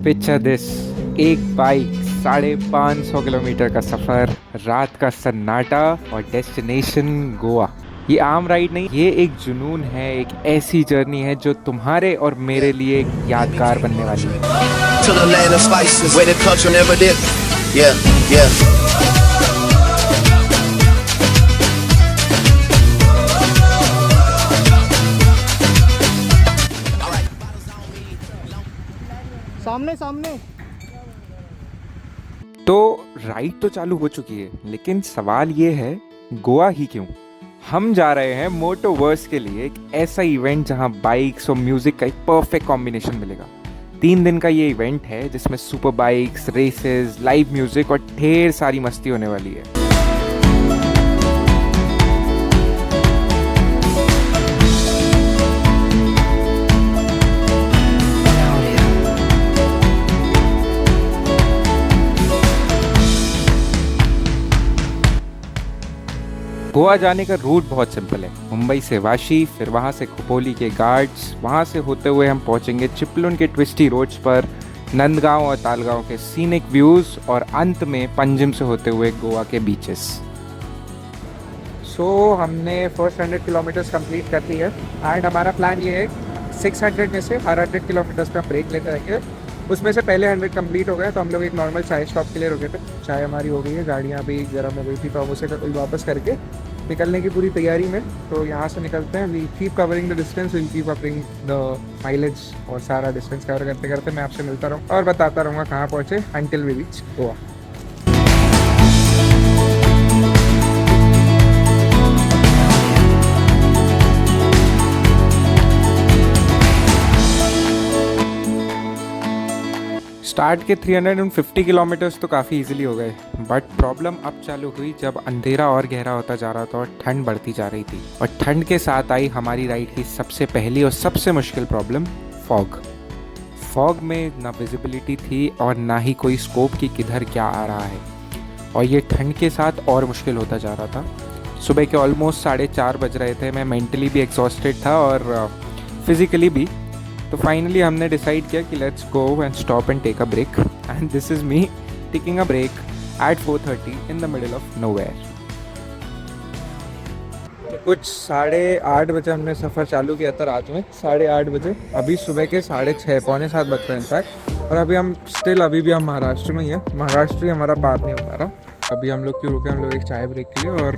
Picture this, एक bike, 550 kilometre का सफर, रात का सन्नाटा और डेस्टिनेशन गोवा। ये आम राइड नहीं, ये एक जुनून है, एक ऐसी जर्नी है जो तुम्हारे और मेरे लिए एक यादगार बनने वाली है। To the land of spices, where the culture never did. Yeah, yeah. सामने सामने। तो राइड तो चालू हो चुकी है, लेकिन सवाल ये है, गोवा ही क्यों? हम जा रहे हैं मोटोवर्स के लिए, एक ऐसा इवेंट जहां बाइक्स और म्यूजिक का एक परफेक्ट कॉम्बिनेशन मिलेगा। 3 दिन का ये इवेंट है जिसमें super bikes, races, live music और ढेर सारी मस्ती होने वाली है। गोवा जाने का रूट बहुत सिंपल है। मुंबई से वाशी, फिर वहाँ से खोपोली के घाट्स, वहाँ से होते हुए हम पहुँचेंगे चिपलुन के ट्विस्टी रोड्स पर, नंदगांव और तालगांव के सीनिक व्यूज़ और अंत में पंजिम से होते हुए गोवा के बीचेस। सो हमने फर्स्ट 100 किलोमीटर्स कंप्लीट कर ली है एंड हमारा प्लान ये है 600 में से 100 किलोमीटर्स पे हम ब्रेक लेते रहेंगे। उसमें से पहले 100 कंप्लीट हो गए तो हम लोग एक नॉर्मल चाय स्टॉप के लिए रुके थे। चाय हमारी हो गई है, गाड़ियाँ भी गर्म हो गई थी, तो हम उसे वापस करके निकलने की पूरी तैयारी में। तो यहाँ से निकलते हैं। We keep covering the distance, we keep covering the mileage और सारा डिस्टेंस कवर करते करते मैं आपसे मिलता रहूँ और बताता रहूँगा कहाँ पहुँचे until we reach Goa. Start के 350 किलोमीटर्स तो काफ़ी इजीली हो गए, बट प्रॉब्लम अब चालू हुई जब अंधेरा और गहरा होता जा रहा था और ठंड बढ़ती जा रही थी। और ठंड के साथ आई हमारी राइड की सबसे पहली और सबसे मुश्किल प्रॉब्लम, फॉग। फॉग में ना विजिबिलिटी थी और ना ही कोई स्कोप कि किधर क्या आ रहा है, और ये ठंड के साथ और मुश्किल होता जा रहा था। सुबह के ऑलमोस्ट 4:30 बज रहे थे। मैं मेंटली भी एग्जॉस्टेड था और फिज़िकली भी। तो फाइनली हमने डिसाइड किया कि let's go and stop and take a break, and this is me taking a break at 4:30 in the middle of nowhere. कुछ 8:30 बजे हमने सफ़र चालू किया था रात में, 8:30 बजे। अभी सुबह के 6:30 पौने 7 बज रहे हैं इनफैक्ट, और अभी भी हम महाराष्ट्र में ही है। महाराष्ट्र ही हमारा पार नहीं हो पा रहा। अभी हम लोग क्यों रुके, हम लोग एक चाय ब्रेक के लिए, और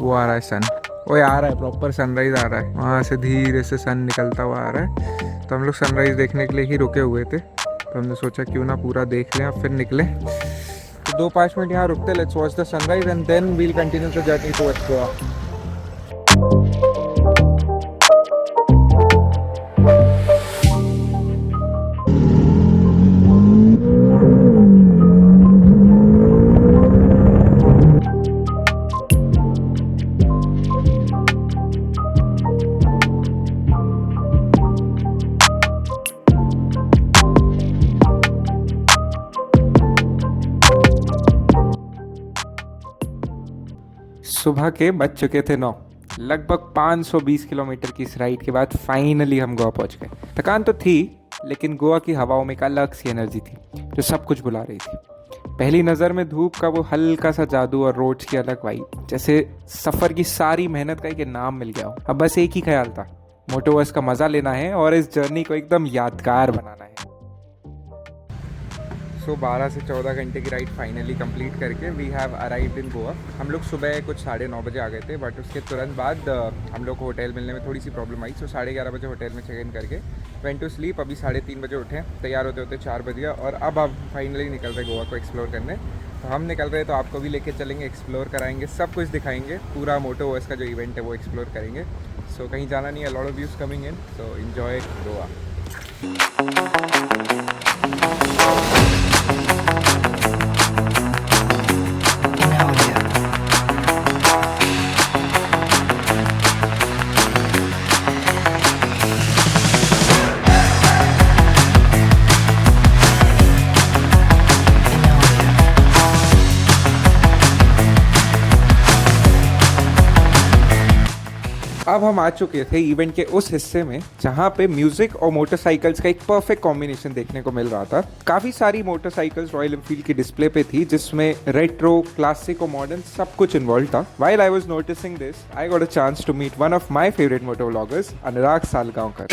वो आ रहा है सन, वो आ रहा है, प्रॉपर सनराइज़ आ रहा है, वहाँ से धीरे से सन निकलता हुआ आ रहा है। तो हम लोग सनराइज़ देखने के लिए ही रुके हुए थे, तो हमने सोचा क्यों ना पूरा देख लें, अब फिर निकले। तो 2-5 मिनट यहाँ रुकते, let's watch the sunrise and then we'll continue the journey towards Goa. सुबह के बज चुके थे 9। लगभग 520 किलोमीटर की इस राइड के बाद फाइनली हम गोवा पहुंच गए। थकान तो थी, लेकिन गोवा की हवाओं में एक अलग सी एनर्जी थी जो सब कुछ बुला रही थी। पहली नज़र में धूप का वो हल्का सा जादू और रोड्स की अलग वाइब, जैसे सफ़र की सारी मेहनत का एक नाम मिल गया हो। अब बस एक ही ख्याल था, मोटोवर्स का मज़ा लेना है और इस जर्नी को एकदम यादगार बनाना है। सो 12 से 14 घंटे की राइड फाइनली कंप्लीट करके we have arrived in Goa. हम लोग सुबह कुछ 9:30 बजे आ गए थे, बट उसके तुरंत बाद हम लोग को होटल मिलने में थोड़ी सी प्रॉब्लम आई। सो 11:30 बजे होटल में चेक इन करके वेंट टू स्लीप। अभी 3:30 बजे उठे, तैयार होते होते 4 बज गया, और अब हम फाइनली निकल रहे गोवा को एक्सप्लोर करने। तो हम निकल रहे तो आपको भी लेके चलेंगे, एक्सप्लोर कराएंगे, सब कुछ दिखाएंगे, पूरा मोटोवर्स का जो इवेंट है वो एक्सप्लोर करेंगे। सो कहीं जाना नहीं है, lot of views coming in, so enjoy Goa. अब हम आ चुके थे इवेंट के उस हिस्से में जहाँ पे म्यूजिक और मोटरसाइकिल्स का एक परफेक्ट कॉम्बिनेशन देखने को मिल रहा था। काफी सारी मोटरसाइकिल्स रॉयल एनफील्ड की डिस्प्ले पे थी, जिसमें रेट्रो, क्लासिक और मॉडर्न सब कुछ इन्वॉल्व था। While I was noticing this, I got a chance to meet one of my favourite moto vloggers, Anurag Salgaonkar.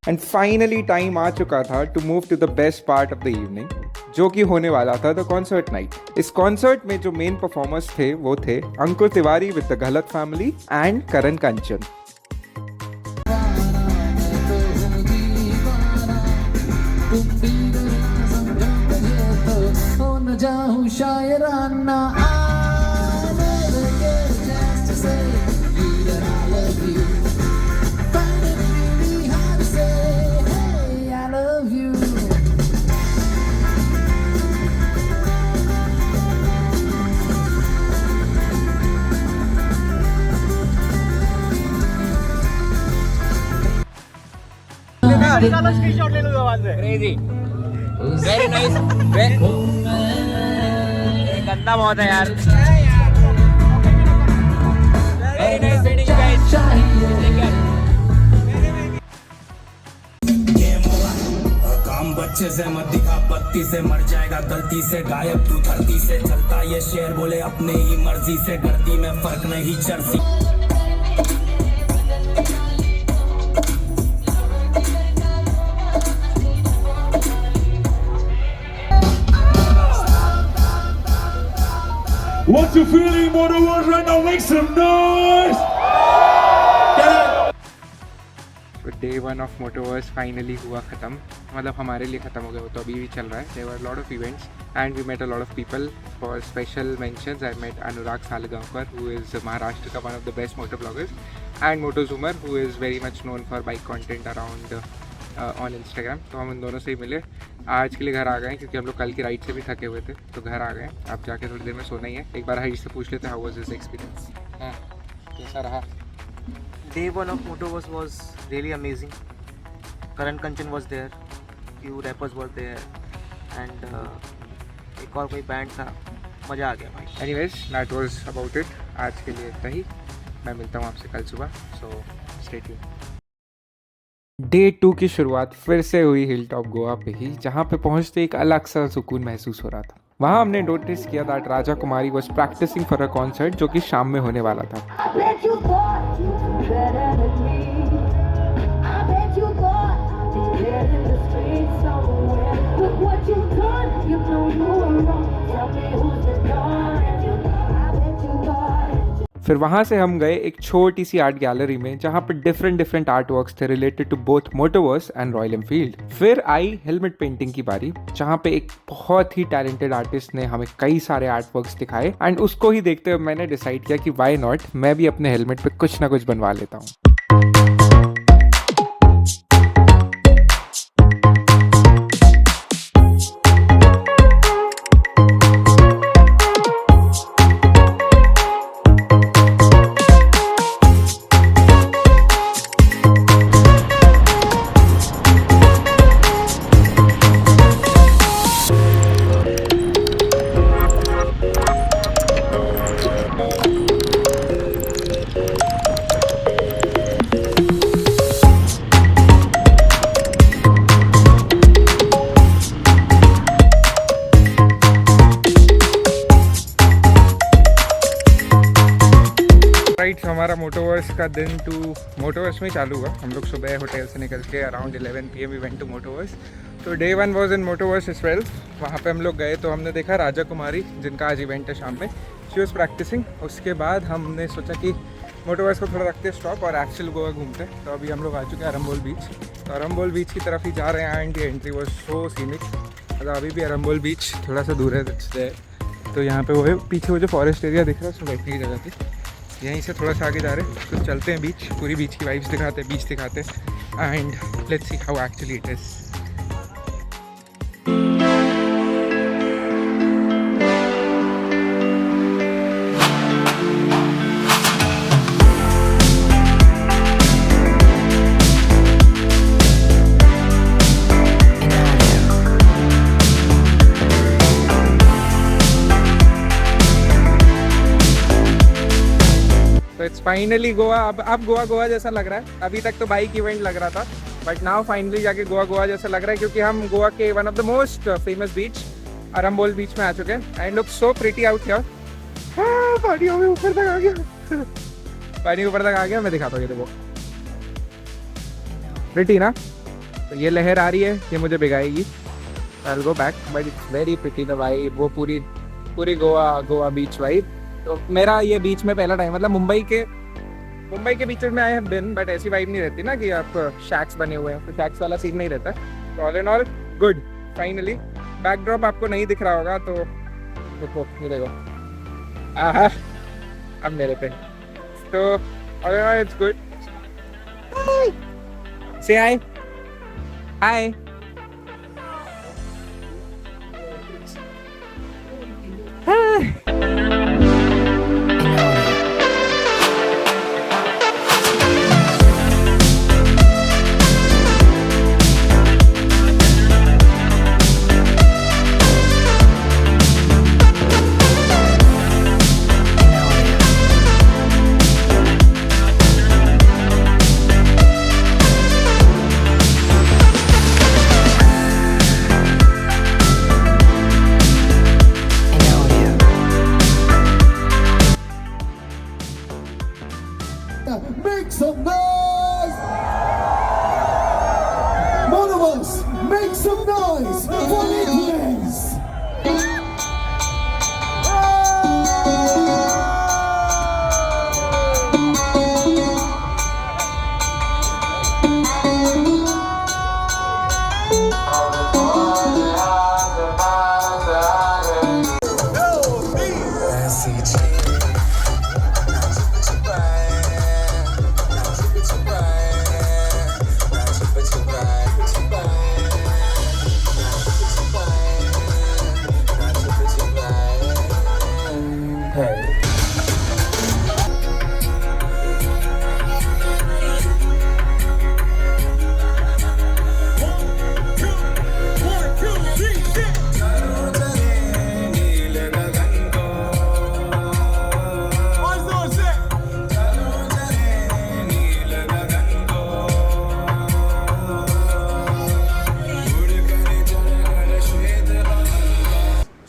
And finally time आ चुका था to move to the best part of the evening, जो कि होने वाला था द कॉन्सर्ट नाइट। इस concert में जो मेन परफॉर्मर्स थे वो थे Ankur Tiwari with the Galat family and Karan Kanchan. निकालो स्क्रीनशॉट ले लो आवाज में। Crazy, very nice. गंदा बहुत है यार। Very nice meeting guys. काम बच्चे से मत दिखा, बत्ती से मर जाएगा गलती से, गायब तू धरती से, चलता ये शेर बोले अपने ही मर्जी से, गर्दी में फर्क नहीं चर्सी। What you feeling, Motor Wars right now? Make some noise! Day 1 of Motoverse finally हुआ ख़त्म, मतलब हमारे लिए ख़त्म हो गया, वो तो अभी भी चल रहा है। There were lot of events and we met a lot of people. For special mentions I met Anurag Salgaonkar, who is Maharashtra का one of the best motor bloggers, and Motozoomer, who is very much known for bike content around on Instagram. तो हम उन दोनों से ही मिले। आज के लिए घर आ गए क्योंकि हम लोग कल की राइड से भी थके हुए थे, तो घर आ गए। अब जाके थोड़ी देर में सोना ही है। एक बार हरीश से पूछ लेते हाउ वाज हिज एक्सपीरियंस। हाँ, कैसा रहा? Day 1 of Motoverse was really amazing. Karan Kanchan was there, few rappers were there, and एक और कोई बैंड था, मज़ा आ गया भाई। Anyways that was about it. आज के लिए इतना ही। मैं मिलता हूँ आपसे कल सुबह, सो स्टे ट्यून्ड। डे 2 की शुरुआत फिर से हुई हिल टॉप गोवा पे ही, जहाँ पे पहुँचते एक अलग सा सुकून महसूस हो रहा था। वहाँ हमने नोटिस किया that Raja Kumari was practising for a concert जो कि शाम में होने वाला था। फिर वहाँ से हम गए एक छोटी सी आर्ट गैलरी में, जहाँ पर डिफरेंट आर्ट वर्क्स थे related to both Motoverse and Royal Enfield. फिर आई हेलमेट पेंटिंग की बारी, जहाँ पे एक बहुत ही टैलेंटेड आर्टिस्ट ने हमें कई सारे आर्ट वर्क्स दिखाए, एंड उसको ही देखते हुए मैंने डिसाइड किया कि वाई नॉट, मैं भी अपने हेलमेट पे कुछ ना कुछ बनवा लेता हूँ। राइट, हमारा मोटोवर्स का दिन टू मोटोवर्स में चालू हुआ। हम लोग सुबह होटल से निकल के around 11 PM we went to Motoverse. तो day 1 was in Motoverse as well. वहाँ पे हम लोग गए तो हमने देखा राजा कुमारी, जिनका आज इवेंट है शाम में, शी वॉज प्रैक्टिसिंग। उसके बाद हमने सोचा कि मोटोवर्स को थोड़ा रखते स्टॉप और एक्चुअल गोवा घूमते। तो अभी हम लोग आ चुके हैं अरम्बोल बीच। तो अरम्बोल बीच की तरफ ही जा रहे हैं एंड ये एंट्री वॉज सो सीनिक। मतलब अभी भी अरम्बोल बीच थोड़ा सा दूर है, तो यहाँ पे वो है पीछे वो जो फॉरेस्ट एरिया दिख रहा है, उसमें बैठने की जगह थी। यहीं से थोड़ा सा आगे जा रहे हैं, तो चलते हैं बीच, पूरी बीच की वाइब्स दिखाते हैं, बीच दिखाते हैं, and let's see how actually it is. Finally Goa, अब गोवा जैसा लग रहा है। अभी तक तो बाइक इवेंट लग रहा था, बट नाउ फाइनली जाके गोवा जैसा लग रहा है, क्योंकि हम गोवा के one of the most famous beach Arambol beach में आ चुके हैं। And look so pretty out here. पानी ऊपर तक आ गया, पानी ऊपर तक आ गया। मैं दिखाता हूँ, ये देखो प्रिटी ना। तो ये लहर आ रही है, ये मुझे भिगाएगी। I'll go back, but it's very pretty the vibe, वो पूरी गोवा बीच वाइब। तो मेरा ये बीच में पहला टाइम, मतलब मुंबई के बीचेस में आए हैं बिन, बट ऐसी वाइब नहीं रहती ना कि आप शैक्स बने हुए हैं, तो शैक्स वाला सीन नहीं रहता। तो all in all good. Finally backdrop आपको नहीं दिख रहा होगा, तो देखो ये देखो, आहा अब मेरे पे। तो all in all it's good. Say hi Make some noise! Monovos, make some noise for Nicholas!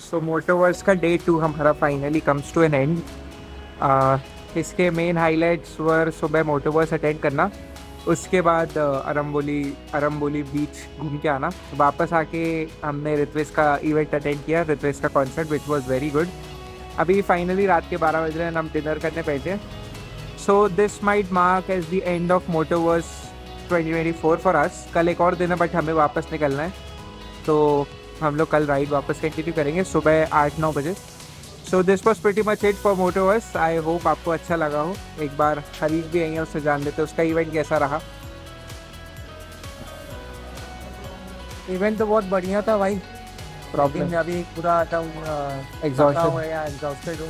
So Motoverse का डे 2 हमारा finally comes to an end. इसके मेन हाइलाइट्स वर सुबह मोटोवर्स अटेंड करना, उसके बाद अरम्बोली बीच घूम के आना, वापस आके हमने ऋत्विज का इवेंट अटेंड किया, ऋत्विज का concert which was very good. अभी फाइनली रात के 12 बज रहे हैं, हम डिनर करने पहुँचे। So this might mark as the end of Motoverse 2024 for us. कल एक और दिन है, बट हमें वापस निकलना है, तो हम लोग कल राइड वापस कंटिन्यू करेंगे सुबह 8-9 बजे। So this was pretty much it for Motoverse. I hope आपको अच्छा लगा हो। एक बार हरीश भी आई है, उससे जान लेते उसका इवेंट कैसा रहा। इवेंट तो बहुत बढ़िया था भाई। प्रॉब्लम अभी पूरा एग्जॉस्टेड हूँ,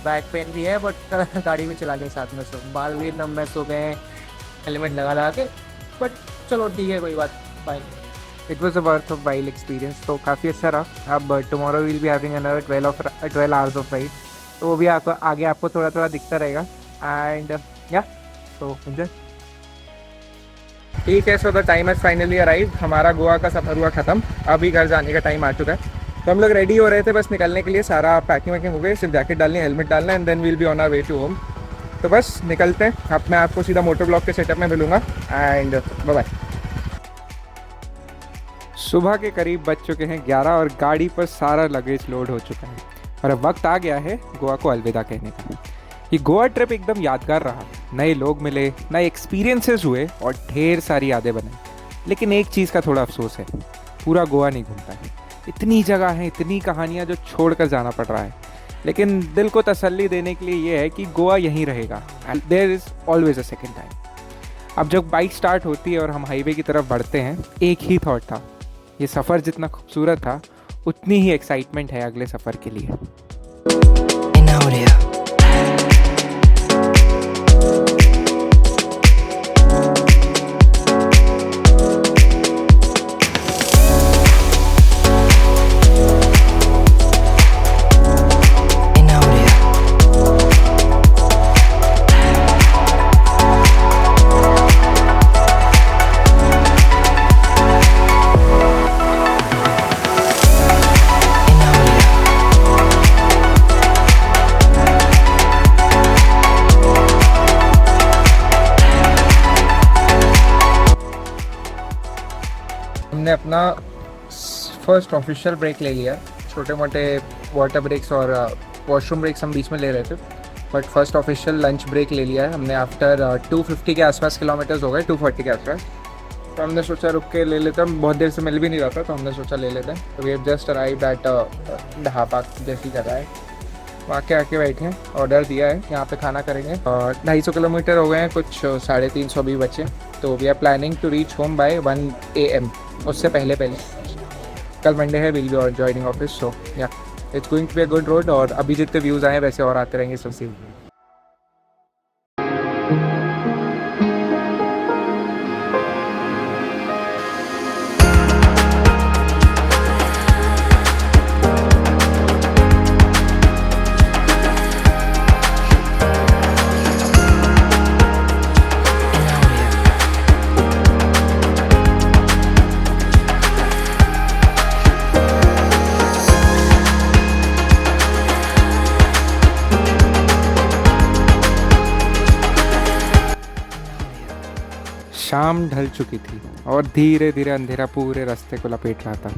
बैक पेन भी है, बट गाड़ी में चला के साथ में बाल भी एकदम मैस हो गए, हेलमेट लगा के, बट चलो ठीक है, कोई बात fine. It was a worth of while experience, तो काफ़ी अच्छा रहा। अब tomorrow will be having another 12 hours of ride, तो वो भी आगे आपको थोड़ा थोड़ा दिखता रहेगा। एंड या तो एंजॉय। ठीक है, so the time has finally arrive. हमारा गोवा का सफ़र हुआ ख़त्म, अभी घर जाने का टाइम आ चुका है। तो हम लोग रेडी हो रहे थे बस निकलने के लिए, सारा पैकिंग वैकिंग हो गई, सिर्फ जैकेट डालनी है, हेलमेट डालना है, and then will be on our way to home. तो बस निकलते हैं। अब मैं आपको सीधा मोटर ब्लॉक के सेटअप में मिलूँगा, एंड बाय बाय। सुबह के करीब बज चुके हैं 11 और गाड़ी पर सारा लगेज लोड हो चुका है, और अब वक्त आ गया है गोवा को अलविदा कहने का। ये गोवा ट्रिप एकदम यादगार रहा, नए लोग मिले, नए एक्सपीरियंसेस हुए और ढेर सारी यादें बने। लेकिन एक चीज़ का थोड़ा अफसोस है, पूरा गोवा नहीं घूमता है। इतनी जगह है, इतनी कहानियाँ जो छोड़ कर जाना पड़ रहा है। लेकिन दिल को तसल्ली देने के लिए ये है कि गोवा यहीं रहेगा, and there is always a second time. अब जब बाइक स्टार्ट होती है और हम हाईवे की तरफ बढ़ते हैं, एक ही थॉट था, ये सफ़र जितना खूबसूरत था उतनी ही एक्साइटमेंट है अगले सफ़र के लिए। हमने अपना फर्स्ट ऑफिशियल ब्रेक ले लिया। छोटे मोटे वाटर ब्रेक्स और वॉशरूम ब्रेक्स हम बीच में ले रहे थे, but first official lunch break ले लिया है हमने। आफ्टर 250 के आसपास किलोमीटर्स हो गए, 240 के आसपास। तो हमने सोचा रुक के ले लेते हैं, बहुत देर से मिल भी नहीं रहा था, तो हमने सोचा ले लेते हैं। तो we have just arrived at dhaba जैसी जगह है, वहाँ के आके बैठे हैं, ऑर्डर दिया है, यहाँ पे खाना करेंगे। और 250 किलोमीटर हो गए हैं, कुछ 350 भी बचे। तो we are planning to reach home by 1 AM, उससे पहले कल मंडे है, will be joining office. So yeah it's going to be a good road. और अभी जितने व्यूज़ आए वैसे और आते रहेंगे सबसे। शाम ढल चुकी थी और धीरे धीरे अंधेरा पूरे रास्ते को लपेट रहा था।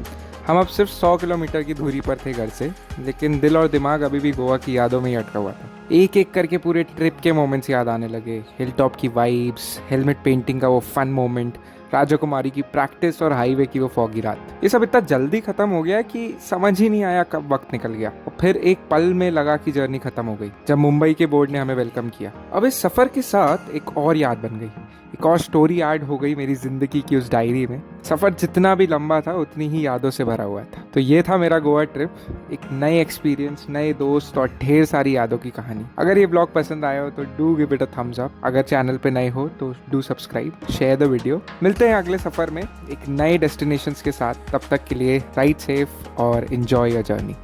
हम अब सिर्फ 100 किलोमीटर की दूरी पर थे घर से, लेकिन दिल और दिमाग अभी भी गोवा की यादों में ही अटका हुआ था। एक एक करके पूरे ट्रिप के मोमेंट्स याद आने लगे। हिल टॉप की वाइब्स, हेलमेट पेंटिंग का वो फन मोमेंट, राजकुमारी की प्रैक्टिस और हाईवे की वो फॉगी रात। ये सब इतना जल्दी खत्म हो गया कि समझ ही नहीं आया कब वक्त निकल गया। और फिर एक पल में लगा कि जर्नी खत्म हो गई जब मुंबई के बोर्ड ने हमें वेलकम किया। अब इस सफर के साथ एक और याद बन गई, एक और स्टोरी ऐड हो गई मेरी जिंदगी की उस डायरी में। सफर जितना भी लंबा था उतनी ही यादों से भरा हुआ था। तो ये था मेरा गोवा ट्रिप, एक नए एक्सपीरियंस, नए दोस्त और ढेर सारी यादों की कहानी। अगर ये ब्लॉग पसंद आया हो तो do give it a thumbs up. अगर चैनल पे नए हो तो do subscribe, share the video. मिलते हैं अगले सफर में एक नए डेस्टिनेशंस के साथ। तब तक के लिए राइड सेफ और एंजॉय योर जर्नी।